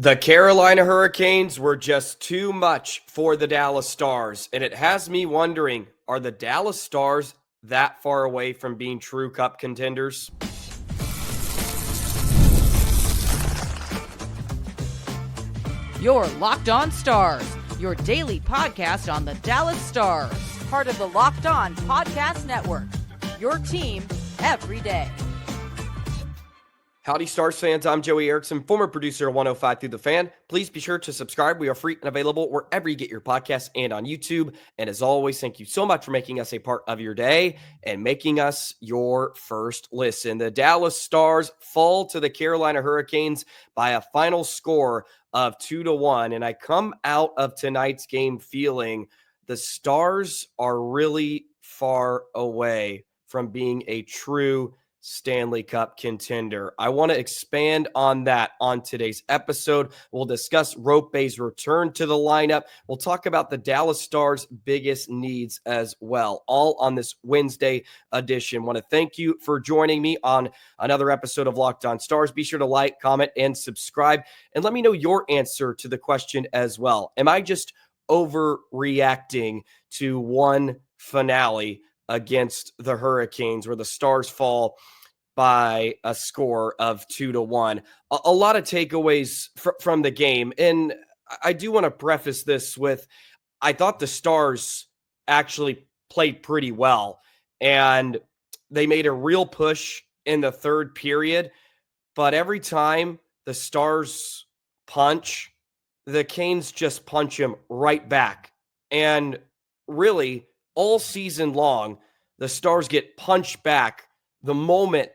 The Carolina Hurricanes were just too much for the Dallas Stars, and it has me wondering, are the Dallas Stars that far away from being true Cup contenders? You're Locked On Stars, your daily podcast on the Dallas Stars, part of the Locked On Podcast Network, your team every day. Howdy, Stars fans. I'm Joey Erickson, former producer of 105 Through the Fan. Please be sure to subscribe. We are free and available wherever you get your podcasts and on YouTube. And as always, thank you so much for making us a part of your day and making us your first listen. The Dallas Stars fall to the Carolina Hurricanes by a final score of 2-1. And I come out of tonight's game feeling the Stars are really far away from being a true Stanley Cup contender. I want to expand on that on today's episode. We'll discuss Roope's return to the lineup. We'll talk about the Dallas Stars' biggest needs as well, all on this Wednesday edition. Want to thank you for joining me on another episode of Locked On Stars. Be sure to like, comment, and subscribe, and let me know your answer to the question as well. Am I just overreacting to one finale against the Hurricanes where the Stars fall by a score of 2-1? A lot of takeaways from the game. And I do want to preface this with, I thought the Stars actually played pretty well, and they made a real push in the third period. But every time the Stars punch, the Canes just punch them right back. And really, all season long, the Stars get punched back the moment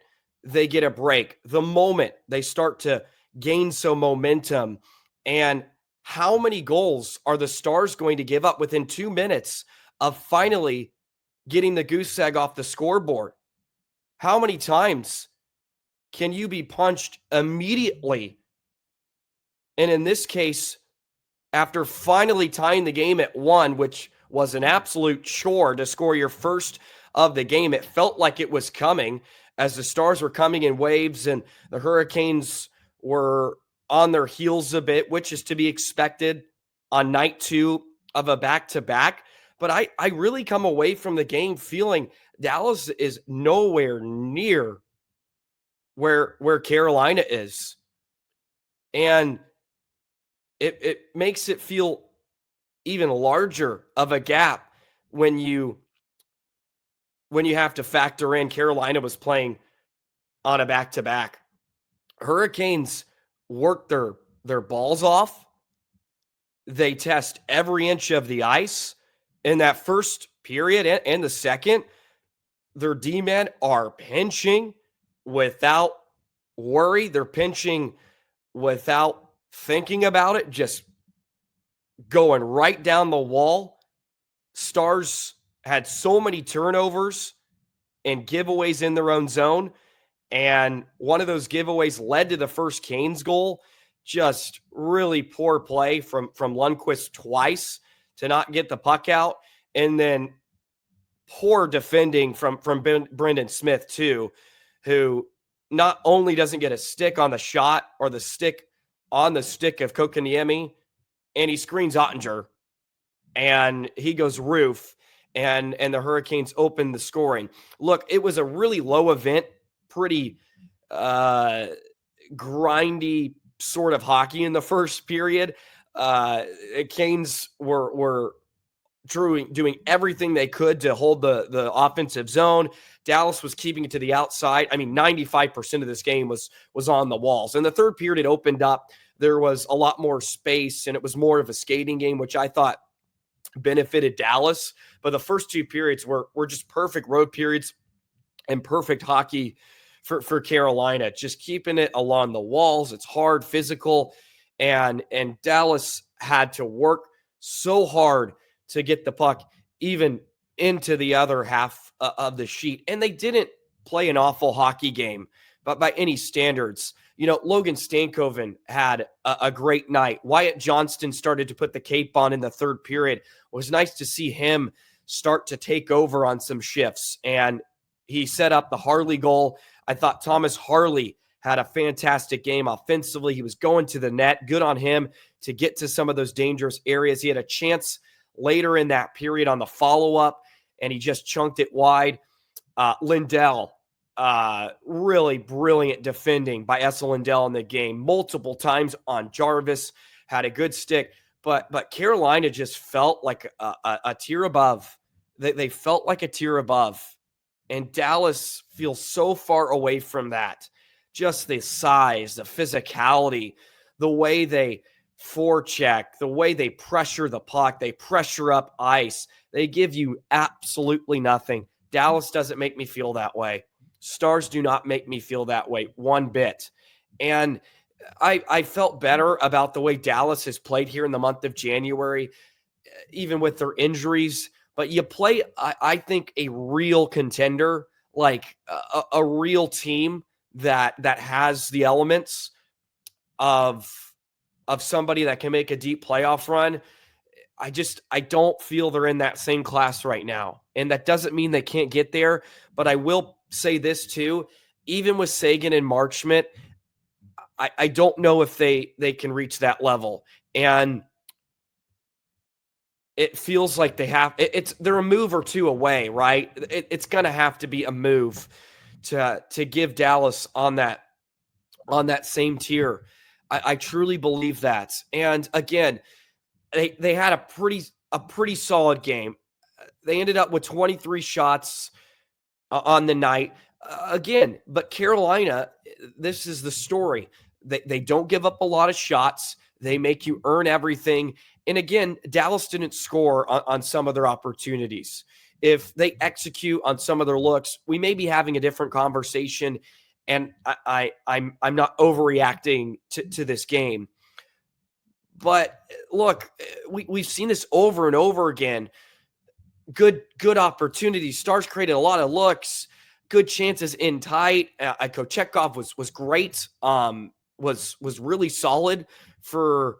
they get a break, the moment they start to gain some momentum. And how many goals are the Stars going to give up within 2 minutes of finally getting the goose egg off the scoreboard? How many times can you be punched immediately? And in this case, after finally tying the game at 1, which was an absolute chore to score your first of the game, it felt like it was coming as the Stars were coming in waves and the Hurricanes were on their heels a bit, which is to be expected on night 2 of a back-to-back. But I really come away from the game feeling Dallas is nowhere near where Carolina is. And it makes it feel even larger of a gap when you have to factor in Carolina was playing on a back-to-back. Hurricanes work their balls off. They test every inch of the ice. In that first period and the second, their D-men are pinching without worry. They're pinching without thinking about it, just going right down the wall. Stars had so many turnovers and giveaways in their own zone. And one of those giveaways led to the first Canes goal. Just really poor play from Lundqvist twice to not get the puck out. And then poor defending from Brendan Smith too, who not only doesn't get a stick on the shot or the stick on the stick of Kokoniemi, and he screens Ottinger, and he goes roof. And the Hurricanes open the scoring. Look, it was a really low event, pretty grindy sort of hockey in the first period. Canes were doing everything they could to hold the offensive zone. Dallas was keeping it to the outside. I mean, 95% of this game was on the walls. In the third period, it opened up. There was a lot more space, and it was more of a skating game, which I thought benefited Dallas. But the first 2 periods were just perfect road periods and perfect hockey for Carolina, just keeping it along the walls. It's hard, physical, and Dallas had to work so hard to get the puck even into the other half of the sheet. And they didn't play an awful hockey game, but by any standards. You know, Logan Stankoven had a great night. Wyatt Johnston started to put the cape on in the third period. It was nice to see him start to take over on some shifts, and he set up the Harley goal. I thought Thomas Harley had a fantastic game offensively. He was going to the net. Good on him to get to some of those dangerous areas. He had a chance later in that period on the follow-up, and he just chunked it wide. Lindell, really brilliant defending by Esa Lindell in the game. Multiple times on Jarvis, had a good stick. But Carolina just felt like a tier above. They felt like a tier above. And Dallas feels so far away from that. Just the size, the physicality, the way they forecheck, the way they pressure the puck, they pressure up ice. They give you absolutely nothing. Dallas doesn't make me feel that way. Stars do not make me feel that way one bit. And I felt better about the way Dallas has played here in the month of January, even with their injuries. But you play, I think, a real contender, like a real team that has the elements of somebody that can make a deep playoff run. I don't feel they're in that same class right now. And that doesn't mean they can't get there. But I will say this too, even with Seguin and Marchment, I don't know if they can reach that level. And it feels like they're a move or two away, right? It's going to have to be a move to give Dallas on that same tier. I truly believe that. And again, they had a pretty solid game. They ended up with 23 shots on the night. Again, but Carolina, this is the story. They don't give up a lot of shots. They make you earn everything. And again, Dallas didn't score on some of their opportunities. If they execute on some of their looks, we may be having a different conversation. And I'm not overreacting to this game. But look, we've seen this over and over again. Good opportunities. Stars created a lot of looks. Good chances in tight. Kochetkov was great. Was really solid for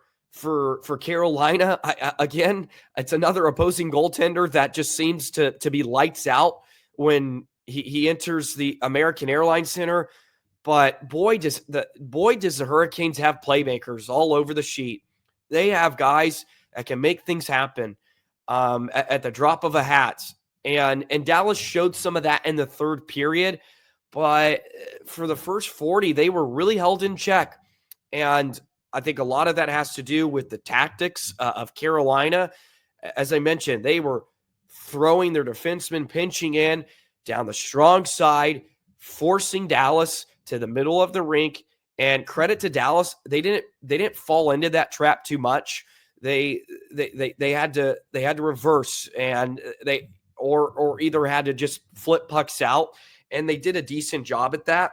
Carolina. Again, it's another opposing goaltender that just seems to be lights out when he enters the American Airlines Center. But boy, does the Hurricanes have playmakers all over the sheet. They have guys that can make things happen at the drop of a hat. And Dallas showed some of that in the third period. But for the first 40, they were really held in check. And I think a lot of that has to do with the tactics of Carolina. As I mentioned, they were throwing their defensemen, pinching in down the strong side, forcing Dallas to the middle of the rink. And credit to Dallas, they didn't fall into that trap too much. They had to reverse, and they or either had to just flip pucks out, and they did a decent job at that.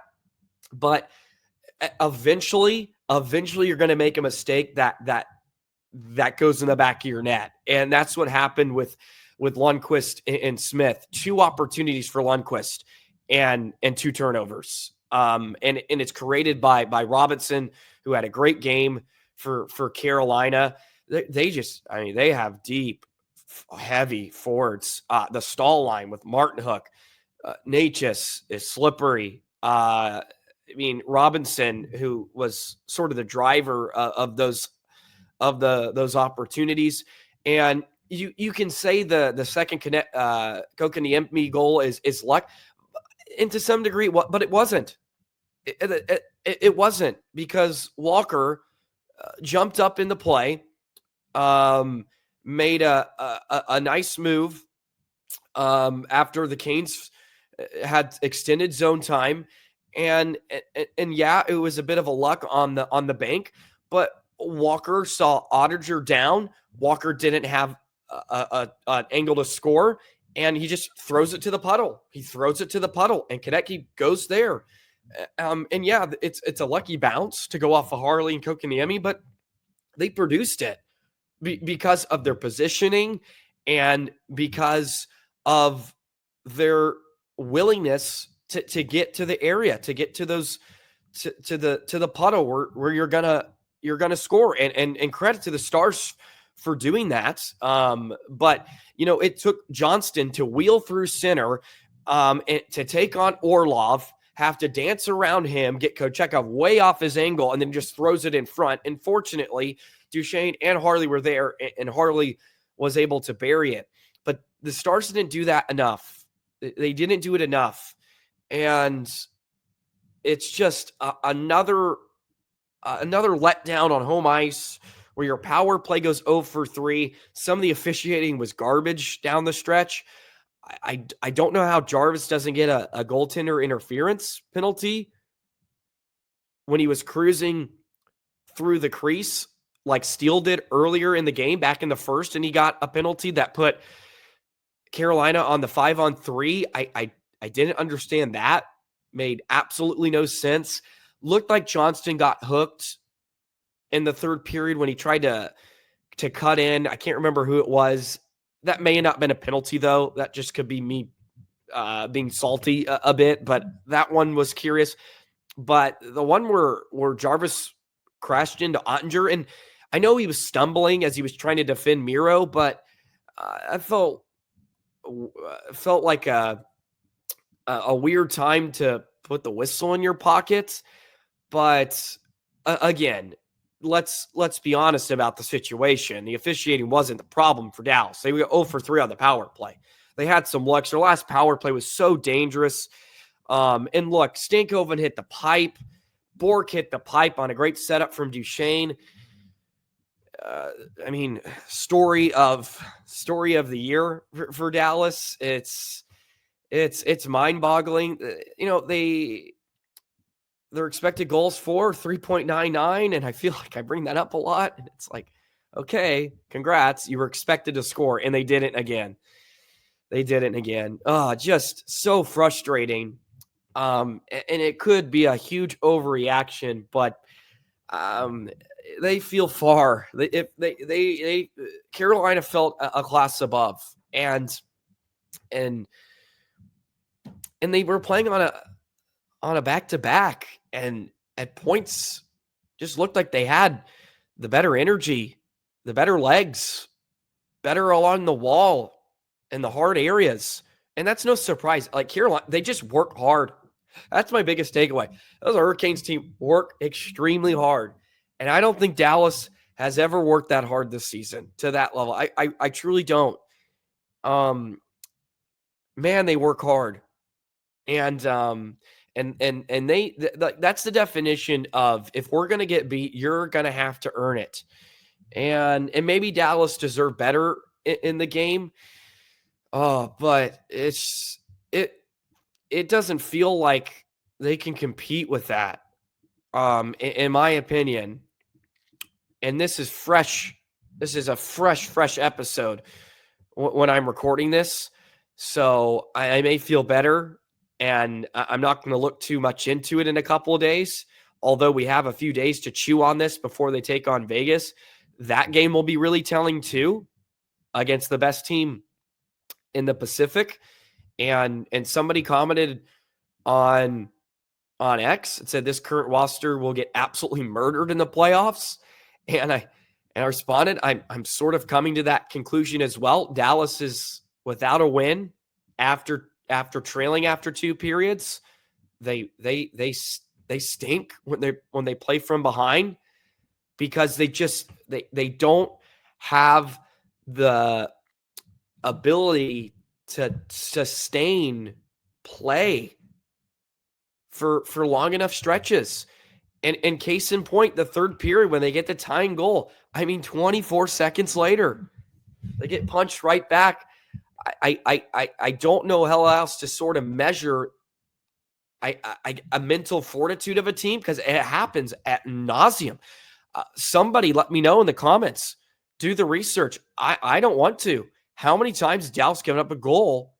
But eventually you're going to make a mistake that goes in the back of your net, and that's what happened with Lundqvist and Smith. 2 opportunities for Lundqvist and 2 turnovers. And it's created by Robinson, who had a great game for Carolina. They have deep, heavy forwards. The stall line with Martin Hook, Natchez is slippery. Robinson, who was sort of the driver of those opportunities, and you can say the second Kotkaniemi goal is luck, and to some degree, but it wasn't. It wasn't, because Walker jumped up in the play, made a nice move after the Canes had extended zone time, and yeah, it was a bit of a luck on the bank, but Walker saw Ottinger down. Walker didn't have an angle to score, and he just throws it to the puddle. And Konecny goes there. And yeah, it's a lucky bounce to go off of Harley and Kotkaniemi, but they produced it because of their positioning and because of their willingness to get to the area, to get to those to the puddle where you're gonna score. And credit to the Stars for doing that. But it took Johnston to wheel through center and to take on Orlov have to dance around him, get Kochetkov way off his angle, and then just throws it in front. And fortunately, Duchesne and Harley were there, and Harley was able to bury it. But the Stars didn't do that enough. They didn't do it enough. And it's just another letdown on home ice where your power play goes 0 for 3. Some of the officiating was garbage down the stretch. I don't know how Jarvis doesn't get a goaltender interference penalty when he was cruising through the crease like Steele did earlier in the game back in the first, and he got a penalty that put Carolina on the 5-on-3. I didn't understand that. Made absolutely no sense. Looked like Johnston got hooked in the third period when he tried to cut in. I can't remember who it was. That may have not been a penalty, though. That just could be me being salty a bit, but that one was curious. But the one where Jarvis crashed into Ottinger, and I know he was stumbling as he was trying to defend Miro, but I felt like a weird time to put the whistle in your pockets. But again, let's be honest about the situation. The officiating wasn't the problem for Dallas. They were 0 for 3 on the power play. They had some lucks. Their last power play was so dangerous. And look, Stankoven hit the pipe. Bork hit the pipe on a great setup from Duchesne. Story of the year for Dallas. It's mind-boggling. Their expected goals for 3.99, and I feel like I bring that up a lot. And it's like, okay, congrats. You were expected to score, and they didn't again. Just so frustrating. And it could be a huge overreaction, but they feel far. Carolina felt a class above, and they were playing on a back-to-back, and at points just looked like they had the better energy, the better legs, better along the wall in the hard areas. And that's no surprise. Like Carolina, they just work hard. That's my biggest takeaway. Those Hurricanes team work extremely hard. And I don't think Dallas has ever worked that hard this season to that level. I truly don't. Man, they work hard. And that's the definition of, if we're going to get beat, you're going to have to earn it. And maybe Dallas deserved better in the game. But it doesn't feel like they can compete with that. In my opinion. And this is fresh. This is a fresh episode when I'm recording this. So I may feel better. And I'm not going to look too much into it in a couple of days, although we have a few days to chew on this before they take on Vegas. That game will be really telling too, against the best team in the Pacific. And somebody commented on X and said this current roster will get absolutely murdered in the playoffs. And I responded, I'm sort of coming to that conclusion as well. Dallas is without a win after trailing after 2 periods. They stink when they play from behind, because they don't have the ability to sustain play for long enough stretches. And case in point, the third period, when they get the tying goal, 24 seconds later, they get punched right back. I don't know how else to sort of measure a mental fortitude of a team, because it happens ad nauseum. Somebody let me know in the comments. Do the research. I don't want to. How many times has Dallas given up a goal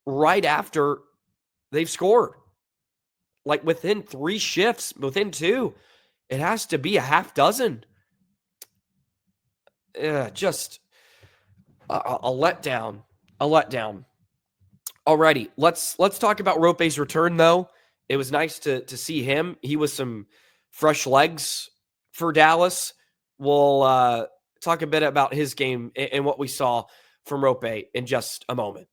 right after they've scored? Like within 3 shifts, within 2. It has to be a half dozen. Just a letdown. Alrighty, let's talk about Roope's return, though. It was nice to see him. He was some fresh legs for Dallas. We'll talk a bit about his game and what we saw from Roope in just a moment.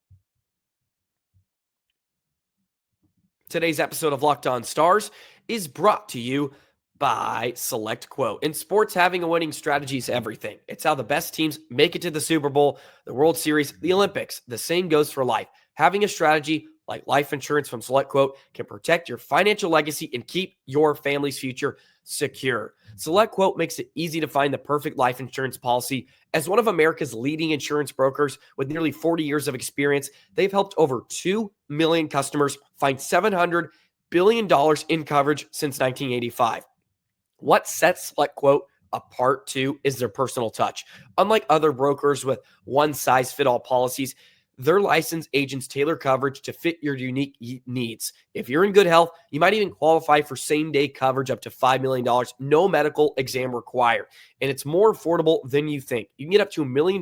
Today's episode of Locked On Stars is brought to you by Select Quote. In sports, having a winning strategy is everything. It's how the best teams make it to the Super Bowl, the World Series, the Olympics. The same goes for life. Having a strategy like life insurance from Select Quote can protect your financial legacy and keep your family's future secure. Select Quote makes it easy to find the perfect life insurance policy. As one of America's leading insurance brokers with nearly 40 years of experience, they've helped over 2 million customers find $700 billion in coverage since 1985. What sets Select Quote apart, too, is their personal touch. Unlike other brokers with one-size-fit-all policies, their licensed agents tailor coverage to fit your unique needs. If you're in good health, you might even qualify for same-day coverage up to $5 million, no medical exam required. And it's more affordable than you think. You can get up to $1 million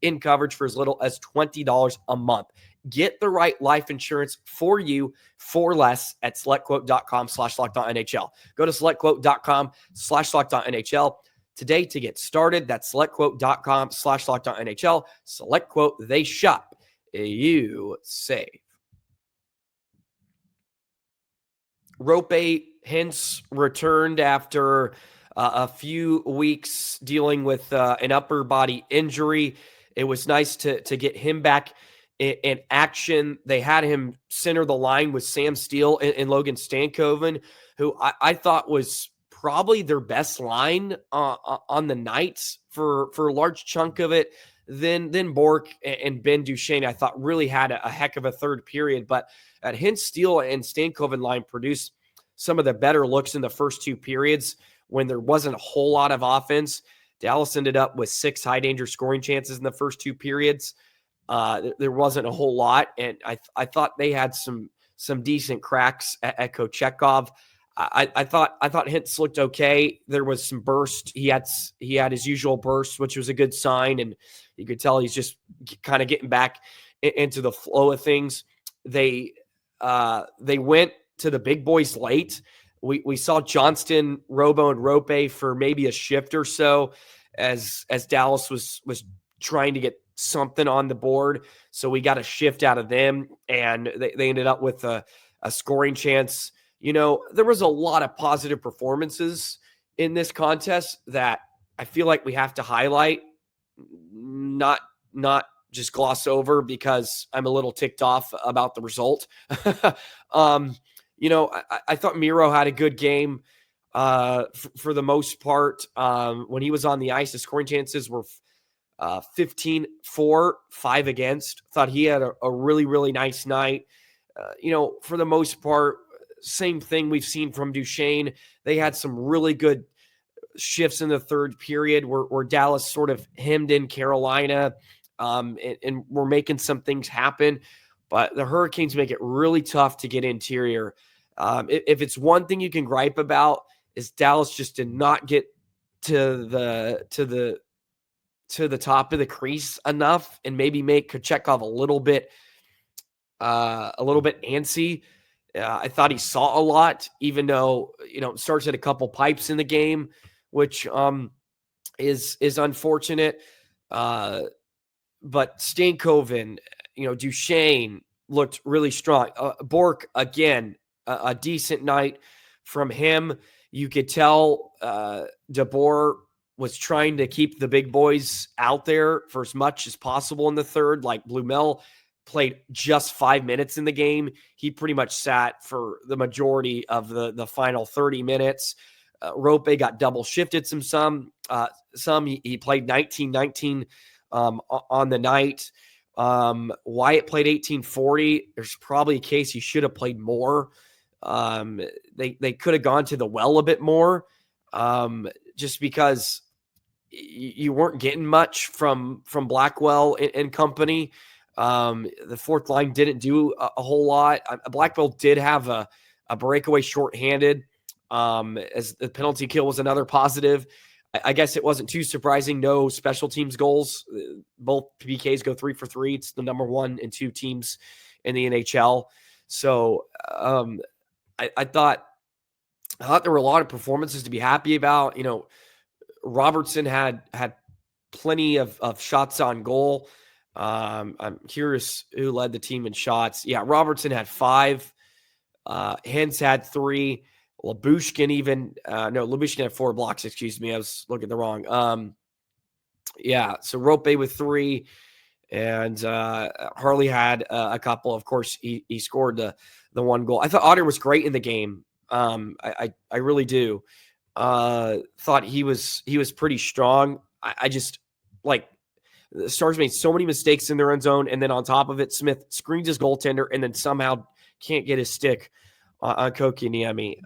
in coverage for as little as $20 a month. Get the right life insurance for you for less at selectquote.com/lockedonnhl. Go to selectquote.com/lockedonnhl today to get started. That's selectquote.com/lockedonnhl. Select Quote, they shop, you save. Roope Hintz returned after a few weeks dealing with an upper body injury. It was nice to get him back in action. They had him center the line with Sam Steele and Logan Stankoven, who I thought was probably their best line on the night for a large chunk of it. Then Bork and Ben Duchesne, I thought, really had a heck of a third period. But at Hintz, Steele, and Stankoven line produced some of the better looks in the first two periods when there wasn't a whole lot of offense. Dallas ended up with 6 high-danger scoring chances in the first two periods. There wasn't a whole lot, and I thought they had some decent cracks at Kochetkov. I thought Hintz looked okay. There was some burst. He had his usual burst, which was a good sign, and you could tell he's just kind of getting back into the flow of things. They went to the big boys late. We saw Johnston, Robo, and Roope for maybe a shift or so as Dallas was trying to get something on the board. So we got a shift out of them, and they ended up with a scoring chance. You know, there was a lot of positive performances in this contest that I feel like we have to highlight, not just gloss over because I'm a little ticked off about the result. You know, I thought Miro had a good game for the most part. When he was on the ice, the scoring chances were 15-4, 5 against. Thought he had a really, really nice night. You know, for the most part, same thing we've seen from Duchesne. They had some really good shifts in the third period where Dallas sort of hemmed in Carolina and we're making some things happen. But the Hurricanes make it really tough to get interior. If it's one thing you can gripe about, is Dallas just did not get to the top of the crease enough and maybe make Kochetkov a little bit antsy. I thought he saw a lot, even though, you know, starts at a couple pipes in the game, which is unfortunate. But Stankoven, you know, Duchesne looked really strong. Bork, again, a decent night from him. You could tell DeBoer was trying to keep the big boys out there for as much as possible in the third. Like Blumel played just 5 minutes in the game. He pretty much sat for the majority of the final 30 minutes. Roope got double shifted some. He played 19 on the night. Wyatt played 18-40. There's probably a case he should have played more. They could have gone to the well a bit more, just because you weren't getting much from Blackwell and company. The fourth line didn't do a whole lot. Blackwell did have a breakaway shorthanded, as the penalty kill was another positive. I guess it wasn't too surprising. No special teams goals. Both PKs go 3 for 3. It's the number 1 and 2 teams in the NHL. So I thought there were a lot of performances to be happy about. You know, Robertson had plenty of shots on goal. I'm curious who led the team in shots. Yeah, Robertson had 5. Hintz had 3. Lyubushkin had 4 blocks, excuse me. I was looking at the wrong. So Roope with 3. And Harley had a couple. Of course, he scored the 1 goal. I thought Otter was great in the game. I really do. Thought he was pretty strong. I just like the Stars made so many mistakes in their own zone, and then on top of it, Smith screens his goaltender and then somehow can't get his stick on Kotkaniemi.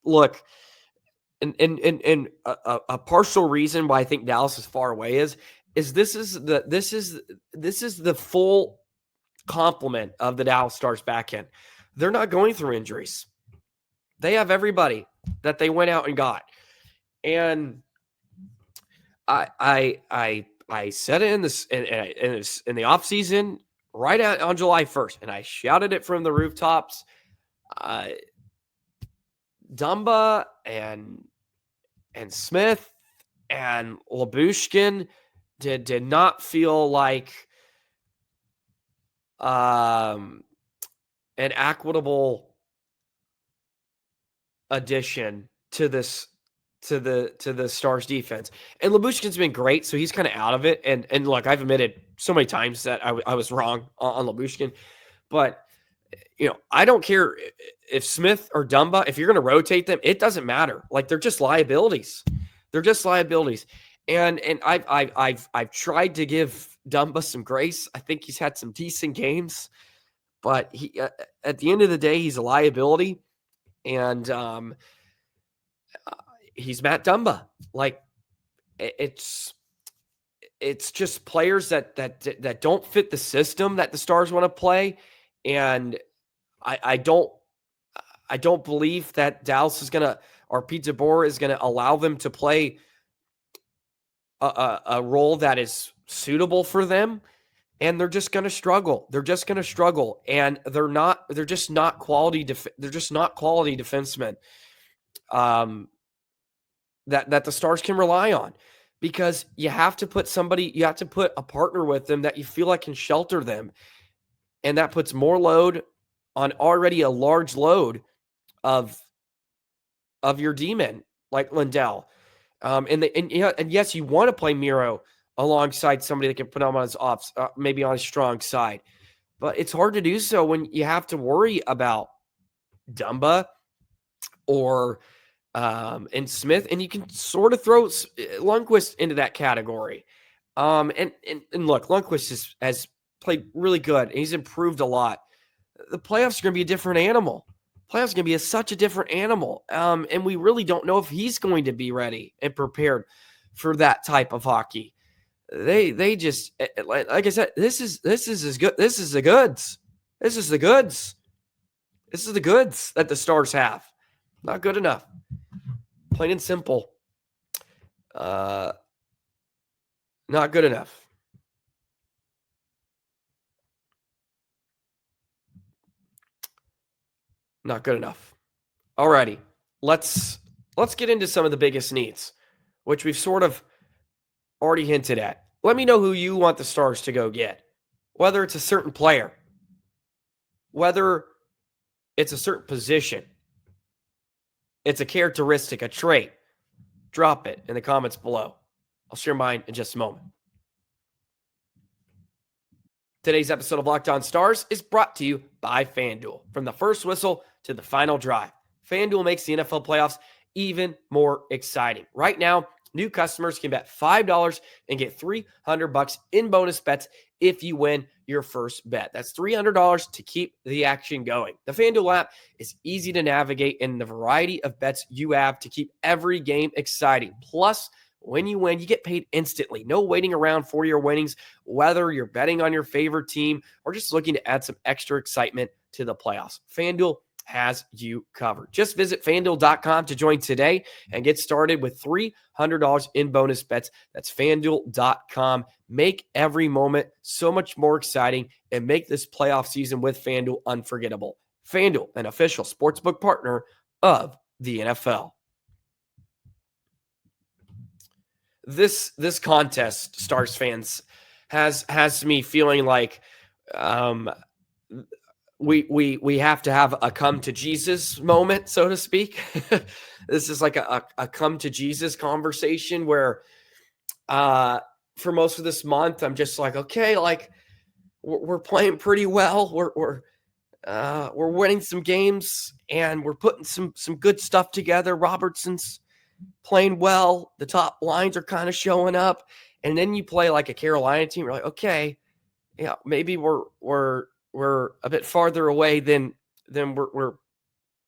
Look, and a partial reason why I think Dallas is far away is this is the full complement of the Dallas Stars back end. They're not going through injuries. They have everybody that they went out and got. And I said it in the offseason right out on July 1st, and I shouted it from the rooftops. Dumba and Smith and Lyubushkin did not feel like an equitable addition to the Stars defense. And Lyubushkin's been great, so he's kind of out of it. And look, I've admitted so many times that I was wrong on Lyubushkin, but I don't care if Smith or Dumba, if you're going to rotate them, it doesn't matter. Like, they're just liabilities. They're just liabilities. And I've tried to give Dumba some grace. I think he's had some decent games, but he at the end of the day, he's a liability. And he's Matt Dumba. Like, it's just players that don't fit the system that the Stars want to play. And I don't believe that Dallas is gonna, or Pete DeBoer is gonna allow them to play a role that is suitable for them, and they're just gonna struggle. They're just gonna struggle, and they're just not quality. They're just not quality defensemen that the Stars can rely on, because you have to put a partner with them that you feel like can shelter them. And that puts more load on already a large load of your D-men like Lindell. And yes, you want to play Miro alongside somebody that can put him on his ops, maybe on his strong side. But it's hard to do so when you have to worry about Dumba or and Smith, and you can sort of throw Lundqvist into that category. And look, Lundqvist has played really good, and he's improved a lot. The playoffs are going to be a different animal. Playoffs are going to be such a different animal, and we really don't know if he's going to be ready and prepared for that type of hockey. They just, like I said, this is as good. This is the goods. This is the goods. This is the goods that the Stars have. Not good enough. Plain and simple. Not good enough. Not good enough. Alrighty, let's get into some of the biggest needs, which we've sort of already hinted at. Let me know who you want the Stars to go get, whether it's a certain player, whether it's a certain position, it's a characteristic, a trait. Drop it in the comments below. I'll share mine in just a moment. Today's episode of Locked On Stars is brought to you by FanDuel. From the first whistle to the final drive, FanDuel makes the NFL playoffs even more exciting. Right now, new customers can bet $5 and get $300 in bonus bets if you win your first bet. That's $300 to keep the action going. The FanDuel app is easy to navigate, and the variety of bets you have to keep every game exciting. Plus, when you win, you get paid instantly. No waiting around for your winnings, whether you're betting on your favorite team or just looking to add some extra excitement to the playoffs. FanDuel has you covered. Just visit FanDuel.com to join today and get started with $300 in bonus bets. That's FanDuel.com. Make every moment so much more exciting and make this playoff season with FanDuel unforgettable. FanDuel, an official sportsbook partner of the NFL. This contest, Stars fans, has me feeling like we have to have a come to Jesus moment, so to speak. This is like a come to Jesus conversation where for most of this month, I'm just like, okay, like we're playing pretty well. We're winning some games and we're putting some good stuff together. Robertson's playing well. The top lines are kind of showing up. And then you play like a Carolina team. You're like, okay, yeah, maybe we're a bit farther away than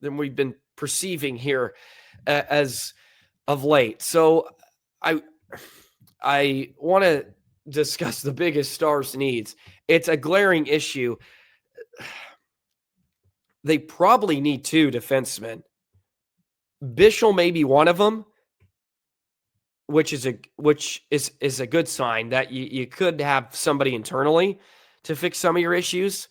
we've been perceiving here as of late. So I want to discuss the biggest Stars needs. It's a glaring issue. They probably need 2 defensemen. Bichsel may be one of them, which is a good sign that you could have somebody internally to fix some of your issues.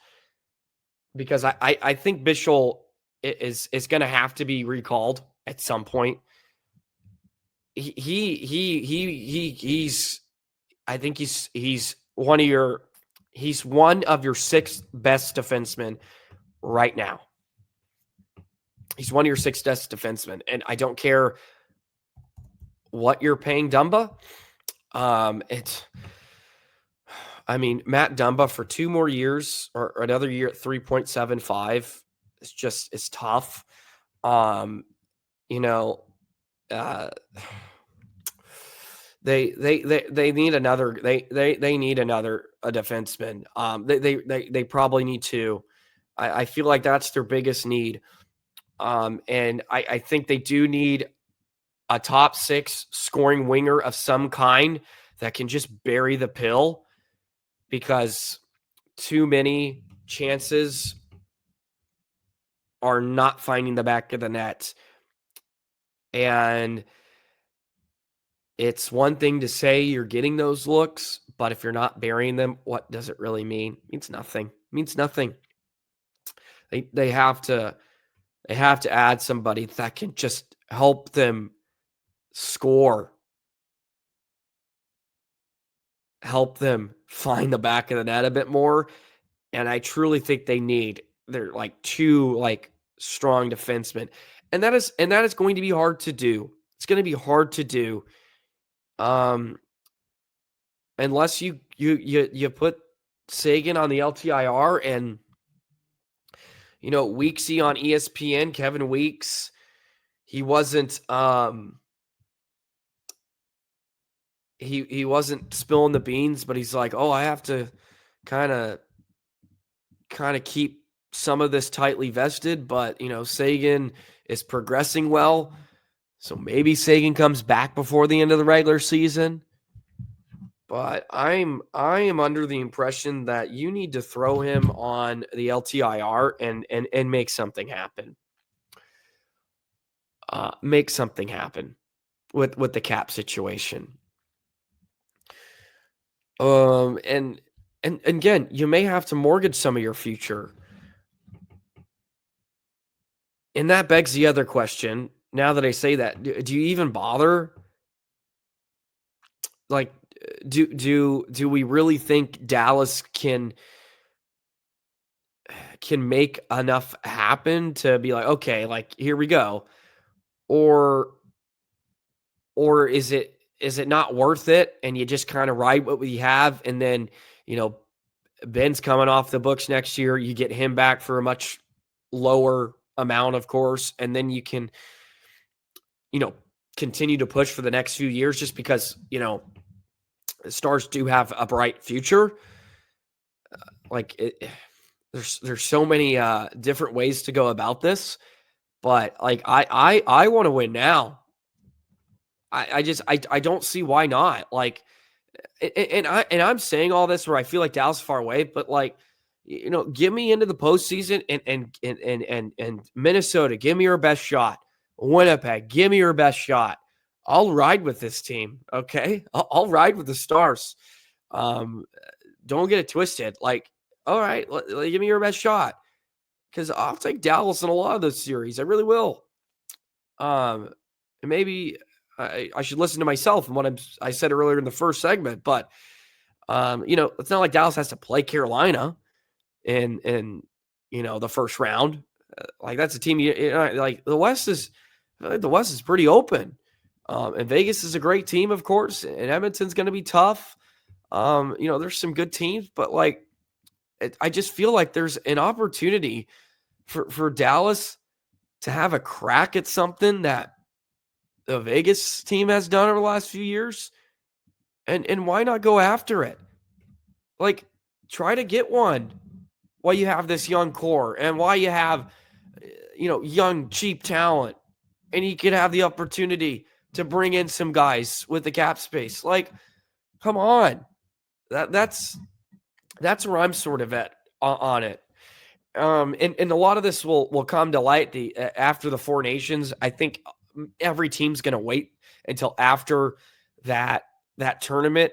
Because I think Bichsel is going to have to be recalled at some point. He's I think he's one of your 6th best defensemen right now. He's one of your 6 best defensemen, and I don't care what you're paying Dumba. Matt Dumba for 2 more years or another year at 3.75 it's tough. They need another they need another defenseman. They probably need 2. I feel like that's their biggest need. And I think they do need a top 6 scoring winger of some kind that can just bury the pill, because too many chances are not finding the back of the net. And it's one thing to say you're getting those looks, but if you're not burying them, what does it really mean? It means nothing. It means nothing. They have to add somebody that can just help them score, help them find the back of the net a bit more. And I truly think they're like 2 strong defensemen. And that is going to be hard to do. It's going to be hard to do. Unless you put Sagan on the LTIR and Weeksy on ESPN, Kevin Weeks, he wasn't he wasn't spilling the beans, but he's like, oh, I have to kind of keep some of this tightly vested, but Sagan is progressing well. So maybe Sagan comes back before the end of the regular season. But I am under the impression that you need to throw him on the LTIR and make something happen. Make something happen with the cap situation. And again, you may have to mortgage some of your future. And that begs the other question. Now that I say that, do you even bother? Like, do we really think Dallas can make enough happen to be like, okay, like here we go? Or is it not worth it and you just kind of ride what we have, and then Ben's coming off the books next year, you get him back for a much lower amount, of course, and then you can continue to push for the next few years, just because the Stars do have a bright future. There's so many different ways to go about this, but I want to win now. I don't see why not. I'm saying all this where I feel like Dallas is far away, but give me into the postseason and Minnesota, give me your best shot. Winnipeg, give me your best shot. I'll ride with this team, okay? I'll ride with the Stars. Don't get it twisted. All right, give me your best shot, because I'll take Dallas in a lot of those series. I really will. And maybe I should listen to myself and what I said earlier in the first segment, but it's not like Dallas has to play Carolina and the first round. Like that's a team like the West is pretty open. And Vegas is a great team, of course, and Edmonton's going to be tough. There's some good teams, but like I just feel like there's an opportunity for Dallas to have a crack at something that the Vegas team has done over the last few years. And why not go after it? Like, try to get one while you have this young core and while you have, young, cheap talent. And you could have the opportunity to bring in some guys with the cap space. Like, come on. That's where I'm sort of at on it. And a lot of this will come to light after the Four Nations. I think every team's going to wait until after that tournament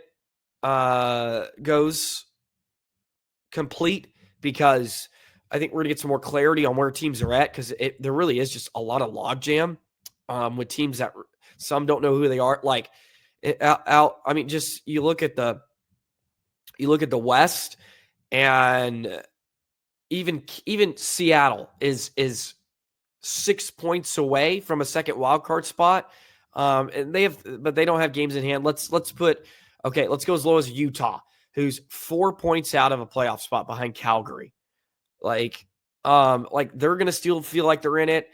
goes complete, because I think we're going to get some more clarity on where teams are at, because there really is just a lot of logjam with teams that some don't know who they are. Like, just you look at the West, and even Seattle is 6 points away from a second wild card spot. And they don't have games in hand. Let's go as low as Utah, who's 4 points out of a playoff spot behind Calgary. Like they're going to still feel like they're in it.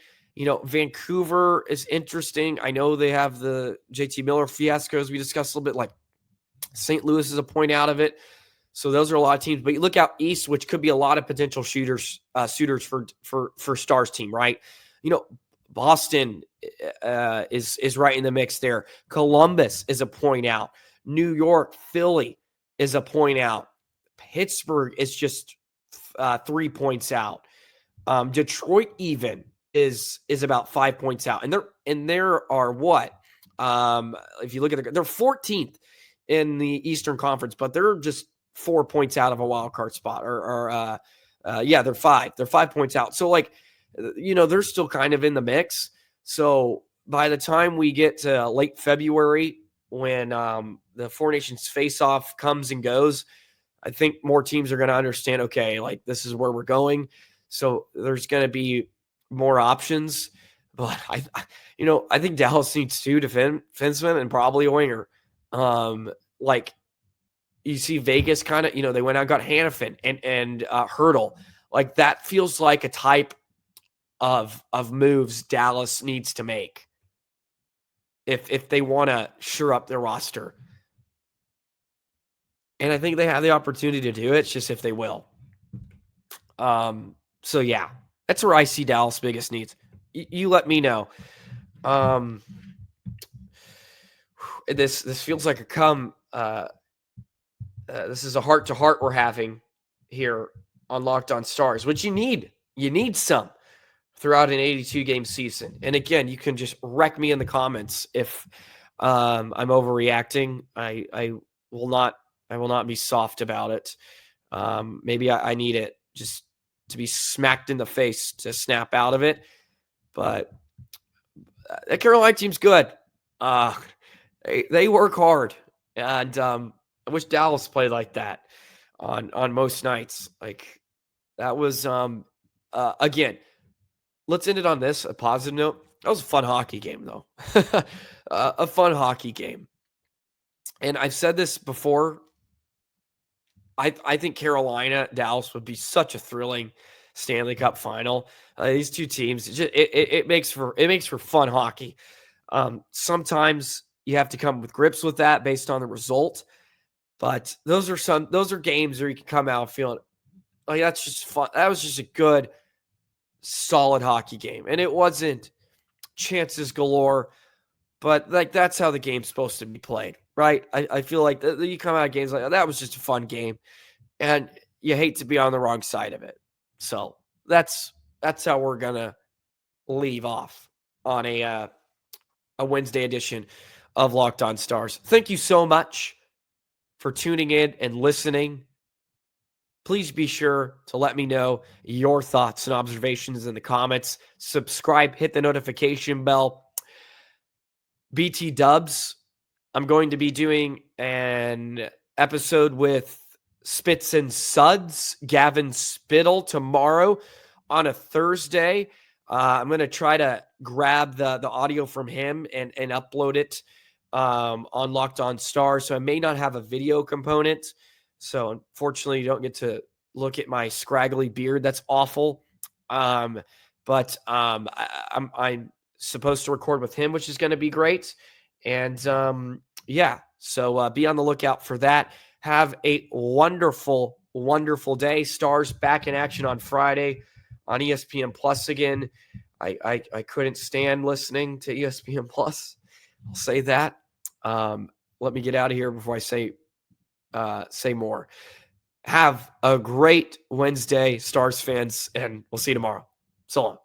Vancouver is interesting. I know they have the JT Miller fiasco, as we discussed a little bit. Like, St. Louis is a point out of it. So those are a lot of teams. But you look out east, which could be a lot of potential suitors for Stars team, right? Boston is right in the mix there. Columbus is a point out. New York, Philly is a point out. Pittsburgh is just 3 points out. Detroit even is about 5 points out. And there are what? If you look at they're 14th in the Eastern Conference, but they're just 4 points out of a wild card spot. They're 5. They're 5 points out. So they're still kind of in the mix. So by the time we get to late February, when the Four Nations face-off comes and goes, I think more teams are going to understand, okay, like this is where we're going. So there's going to be more options. But I think Dallas needs 2 defensemen and probably a winger. You see Vegas kind of, they went out and got Hannafin and Hurdle. Like, that feels like a type of moves Dallas needs to make if they want to shore up their roster. And I think they have the opportunity to do it. It's just if they will. So yeah, that's where I see Dallas' biggest needs. You let me know. This feels like this is a heart-to-heart we're having here on Locked On Stars, which you need. You need some throughout an 82-game season. And again, you can just wreck me in the comments if I'm overreacting. I will not be soft about it. Maybe I need it just to be smacked in the face to snap out of it. But that Carolina team's good. They work hard. And I wish Dallas played like that on most nights. Like, that was, again, let's end it on this, a positive note. That was a fun hockey game, though. A fun hockey game. And I've said this before. I think Carolina, Dallas would be such a thrilling Stanley Cup final. These two teams, it makes for fun hockey. Sometimes you have to come with grips with that based on the result. But those are games where you can come out feeling like that's just fun. That was just a good, solid hockey game. And it wasn't chances galore, but like that's how the game's supposed to be played, right? I feel like you come out of games like, oh, that was just a fun game. And you hate to be on the wrong side of it. So that's how we're going to leave off on a Wednesday edition of Locked On Stars. Thank you so much for tuning in and listening. Please be sure to let me know your thoughts and observations in the comments. Subscribe, hit the notification bell. BT Dubs, I'm going to be doing an episode with Spits and Suds, Gavin Spittle tomorrow on a Thursday. I'm going to try to grab the audio from him and upload it on Locked On Stars. So I may not have a video component. So unfortunately, you don't get to look at my scraggly beard. That's awful. But I'm supposed to record with him, which is going to be great. And yeah, so be on the lookout for that. Have a wonderful, wonderful day. Stars back in action on Friday on ESPN Plus again. I couldn't stand listening to ESPN Plus. I'll say that. Let me get out of here before I say more. Have a great Wednesday, Stars fans, and we'll see you tomorrow. So long.